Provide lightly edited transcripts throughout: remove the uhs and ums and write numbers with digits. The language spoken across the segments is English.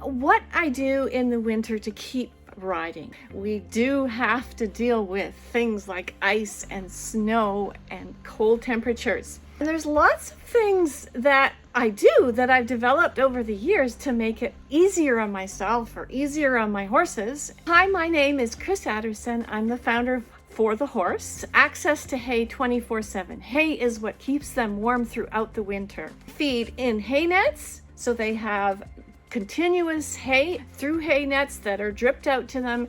what I do in the winter to keep riding. We do have to deal with things like ice and snow and cold temperatures. And there's lots of things that I do that I've developed over the years to make it easier on myself or easier on my horses. Hi, my name is Chris Adderson. I'm the founder of For the Horse. Access to hay 24/7. Hay is what keeps them warm throughout the winter. Feed in hay nets, so they have continuous hay through hay nets that are dripped out to them.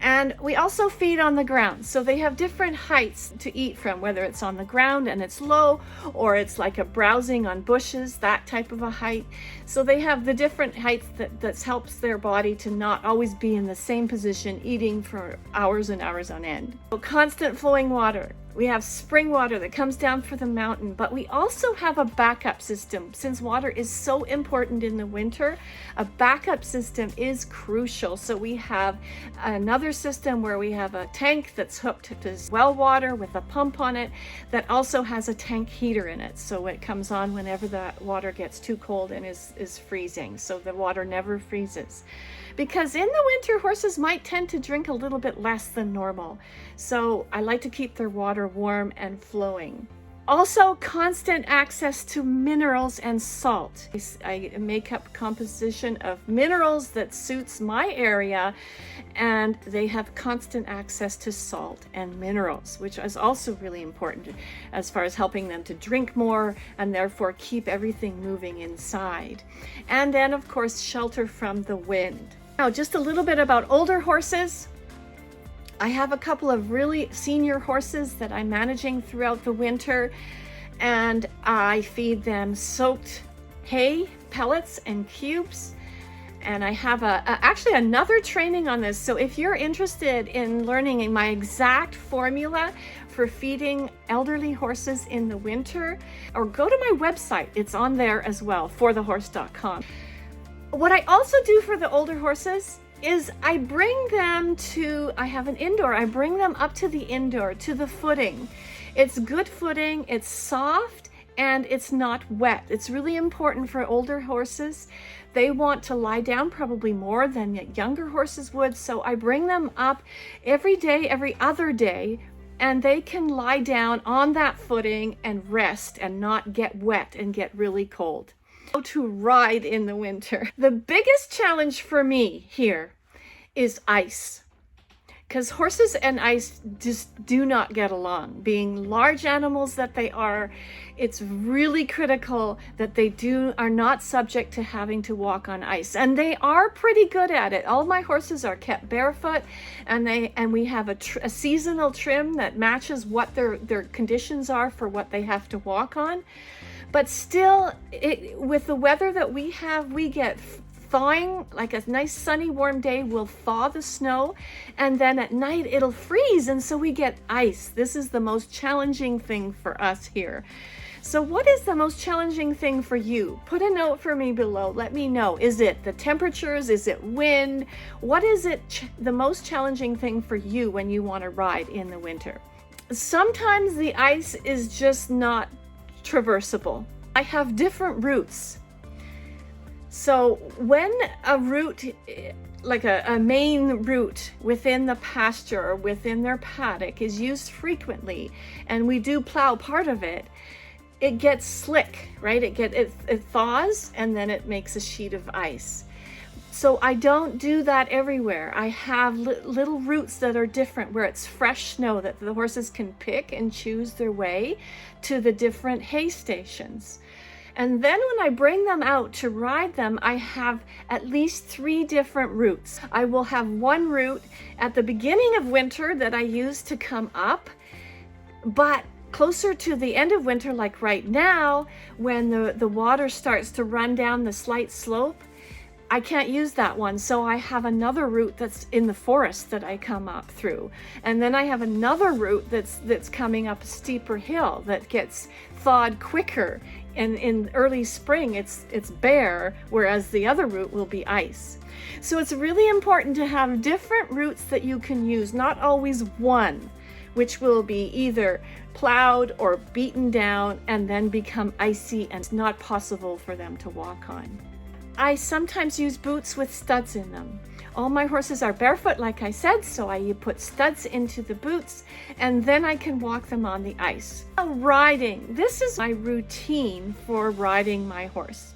And we also feed on the ground, so they have different heights to eat from, whether it's on the ground and it's low, or it's like a browsing on bushes, that type of a height. So they have the different heights that helps their body to not always be in the same position eating for hours and hours on end. So constant flowing water. We have spring water that comes down from the mountain, but we also have a backup system. Since water is so important in the winter, a backup system is crucial. So we have another system where we have a tank that's hooked to well water with a pump on it that also has a tank heater in it. So it comes on whenever the water gets too cold and is freezing. So the water never freezes. Because in the winter, horses might tend to drink a little bit less than normal. So I like to keep their water warm and flowing. Also, constant access to minerals and salt. I make up composition of minerals that suits my area, and they have constant access to salt and minerals, which is also really important as far as helping them to drink more and therefore keep everything moving inside. And then, of course, shelter from the wind. Now, just a little bit about older horses. I have a couple of really senior horses that I'm managing throughout the winter, and I feed them soaked hay, pellets, and cubes. And I have actually another training on this. So if you're interested in learning my exact formula for feeding elderly horses in the winter, or go to my website. It's on there as well, forthehorse.com. What I also do for the older horses is I bring them to, I have an indoor, I bring them up to the indoor, to the footing. It's good footing, it's soft, and it's not wet. It's really important for older horses. They want to lie down probably more than younger horses would, so I bring them up every day, every other day, and they can lie down on that footing and rest and not get wet and get really cold. How to ride in the winter. The biggest challenge for me here is ice, because horses and ice just do not get along. Being large animals that they are, it's really critical that they are not subject to having to walk on ice, and they are pretty good at it. All my horses are kept barefoot, and we have a seasonal trim that matches what their conditions are for what they have to walk on. But still, with the weather that we have, we get thawing, like a nice sunny warm day will thaw the snow, and then at night it'll freeze, and so we get ice. This is the most challenging thing for us here. So what is the most challenging thing for you? Put a note for me below. Let me know. Is it the temperatures? Is it wind? What is it the most challenging thing for you when you want to ride in the winter? Sometimes the ice is just not traversable. I have different routes. So when a route, like a main route within the pasture or within their paddock, is used frequently, and we do plow part of it, it gets slick, right? It thaws, and then it makes a sheet of ice. So I don't do that everywhere. I have little routes that are different, where it's fresh snow that the horses can pick and choose their way to the different hay stations. And then when I bring them out to ride them, I have at least 3 different routes. I will have one route at the beginning of winter that I use to come up, but closer to the end of winter, like right now, when the water starts to run down the slight slope, I can't use that one. So I have another route that's in the forest that I come up through. And then I have another route that's coming up a steeper hill that gets thawed quicker. And in early spring, it's bare, whereas the other route will be ice. So it's really important to have different routes that you can use, not always one, which will be either plowed or beaten down and then become icy and it's not possible for them to walk on. I sometimes use boots with studs in them. All my horses are barefoot, like I said, so you put studs into the boots, and then I can walk them on the ice. Riding. This is my routine for riding my horse.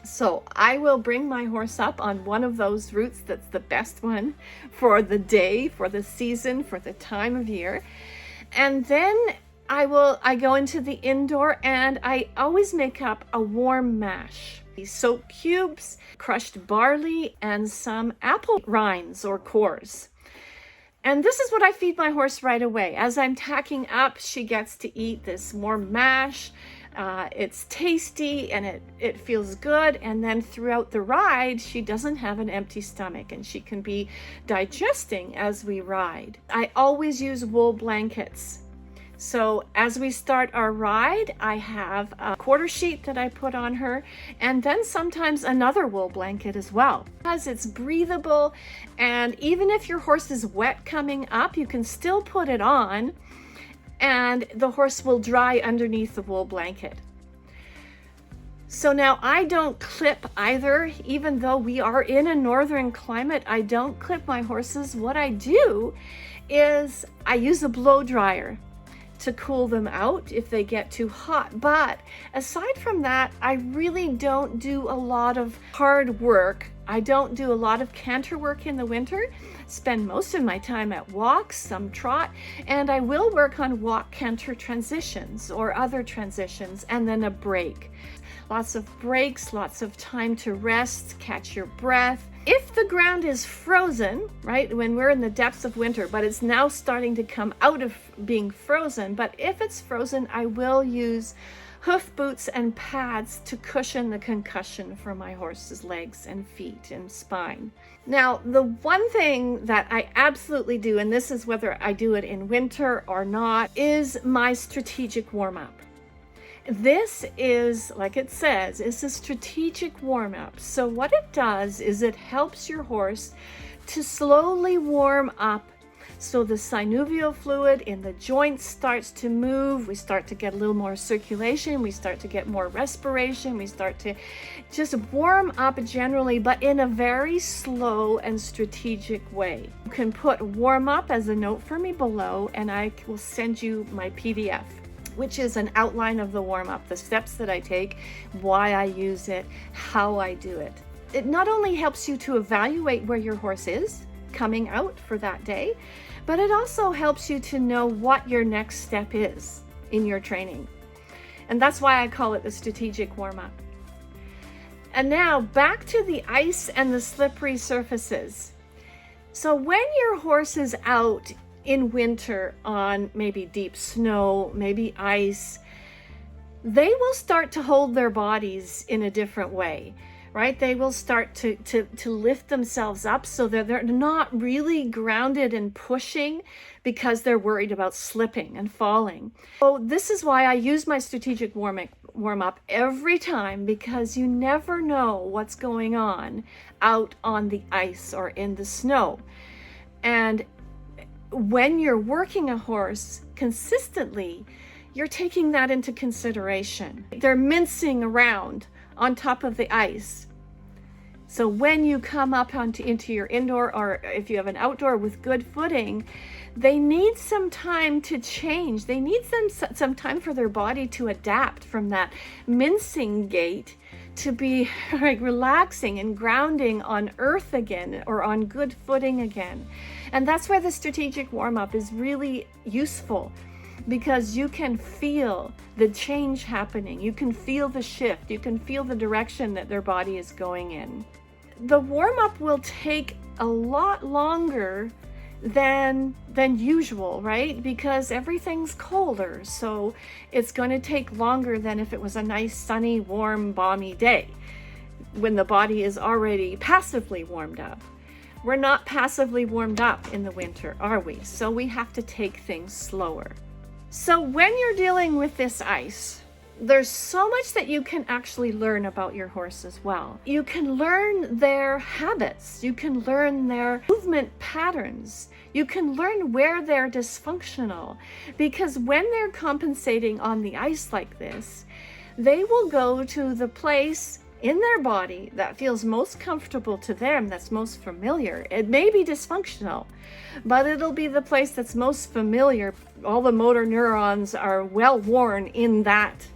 So I will bring my horse up on one of those routes that's the best one for the day, for the season, for the time of year. And then I go into the indoor, and I always make up a warm mash. Soap cubes, crushed barley, and some apple rinds or cores. And this is what I feed my horse right away. As I'm tacking up, she gets to eat this warm mash. It's tasty and it feels good. And then throughout the ride, she doesn't have an empty stomach and she can be digesting as we ride. I always use wool blankets. So as we start our ride, I have a quarter sheet that I put on her, and then sometimes another wool blanket as well. Because it's breathable, and even if your horse is wet coming up, you can still put it on, and the horse will dry underneath the wool blanket. So now I don't clip either, even though we are in a northern climate, I don't clip my horses. What I do is I use a blow dryer to cool them out if they get too hot. But aside from that, I really don't do a lot of hard work. I don't do a lot of canter work in the winter. Spend most of my time at walks, some trot, and I will work on walk canter transitions or other transitions, and then a break. Lots of breaks, lots of time to rest, catch your breath. If the ground is frozen, right, when we're in the depths of winter, but it's now starting to come out of being frozen, but if it's frozen, I will use hoof boots and pads to cushion the concussion for my horse's legs and feet and spine. Now, the one thing that I absolutely do, and this is whether I do it in winter or not, is my strategic warm-up. This is, like it says, it's a strategic warm-up. So what it does is it helps your horse to slowly warm up so the synovial fluid in the joints starts to move. We start to get a little more circulation. We start to get more respiration. We start to just warm up generally, but in a very slow and strategic way. You can put warm up as a note for me below, and I will send you my PDF, which is an outline of the warm-up, the steps that I take, why I use it, how I do it. It not only helps you to evaluate where your horse is coming out for that day, but it also helps you to know what your next step is in your training. And that's why I call it the strategic warm-up. And now back to the ice and the slippery surfaces. So when your horse is out in winter on maybe deep snow, maybe ice, they will start to hold their bodies in a different way, right? They will start to lift themselves up so that they're not really grounded and pushing because they're worried about slipping and falling. So this is why I use my strategic warm-up every time, because you never know what's going on out on the ice or in the snow. And when you're working a horse consistently, you're taking that into consideration. They're mincing around on top of the ice. So when you come up into your indoor, or if you have an outdoor with good footing, they need some time to change. They need some time for their body to adapt from that mincing gait to be like relaxing and grounding on earth again, or on good footing again. And that's where the strategic warm-up is really useful, because you can feel the change happening. You can feel the shift. You can feel the direction that their body is going in. The warm-up will take a lot longer than usual, right? Because everything's colder. So it's going to take longer than if it was a nice, sunny, warm, balmy day when the body is already passively warmed up. We're not passively warmed up in the winter, are we? So we have to take things slower. So when you're dealing with this ice, there's so much that you can actually learn about your horse as well. You can learn their habits. You can learn their movement patterns. You can learn where they're dysfunctional, because when they're compensating on the ice like this, they will go to the place in their body that feels most comfortable to them, that's most familiar. It may be dysfunctional, but it'll be the place that's most familiar. All the motor neurons are well worn in that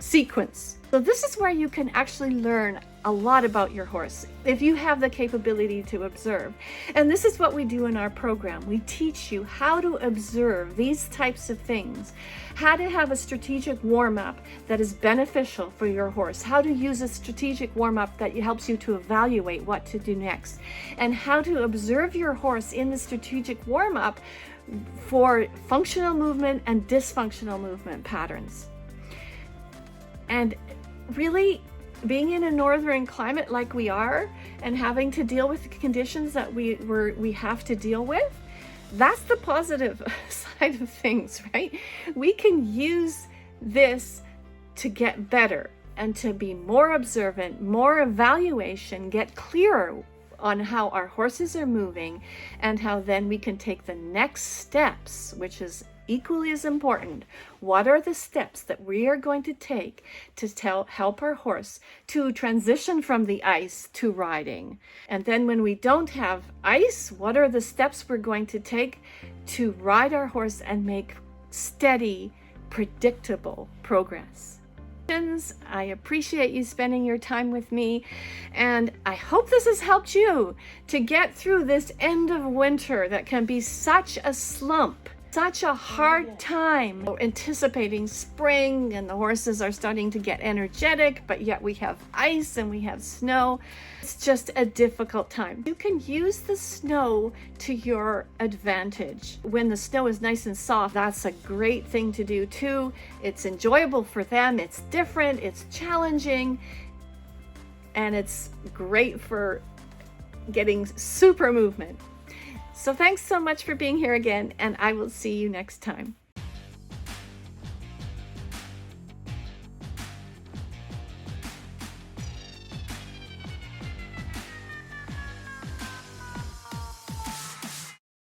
sequence. So this is where you can actually learn a lot about your horse if you have the capability to observe. And this is what we do in our program. We teach you how to observe these types of things, how to have a strategic warm-up that is beneficial for your horse, how to use a strategic warm-up that helps you to evaluate what to do next, and how to observe your horse in the strategic warm-up for functional movement and dysfunctional movement patterns. And really, being in a northern climate like we are and having to deal with the conditions that we have to deal with, that's the positive side of things, right? We can use this to get better and to be more observant, more evaluation, get clearer on how our horses are moving, and how then we can take the next steps, which is equally as important. What are the steps that we are going to take to help our horse to transition from the ice to riding? And then when we don't have ice, what are the steps we're going to take to ride our horse and make steady, predictable progress? I appreciate you spending your time with me, and I hope this has helped you to get through this end of winter that can be such a slump, such a hard time anticipating spring, and the horses are starting to get energetic, but yet we have ice and we have snow. It's just a difficult time. You can use the snow to your advantage. When the snow is nice and soft, that's a great thing to do too. It's enjoyable for them, it's different, it's challenging, and it's great for getting super movement. So thanks so much for being here again, and I will see you next time.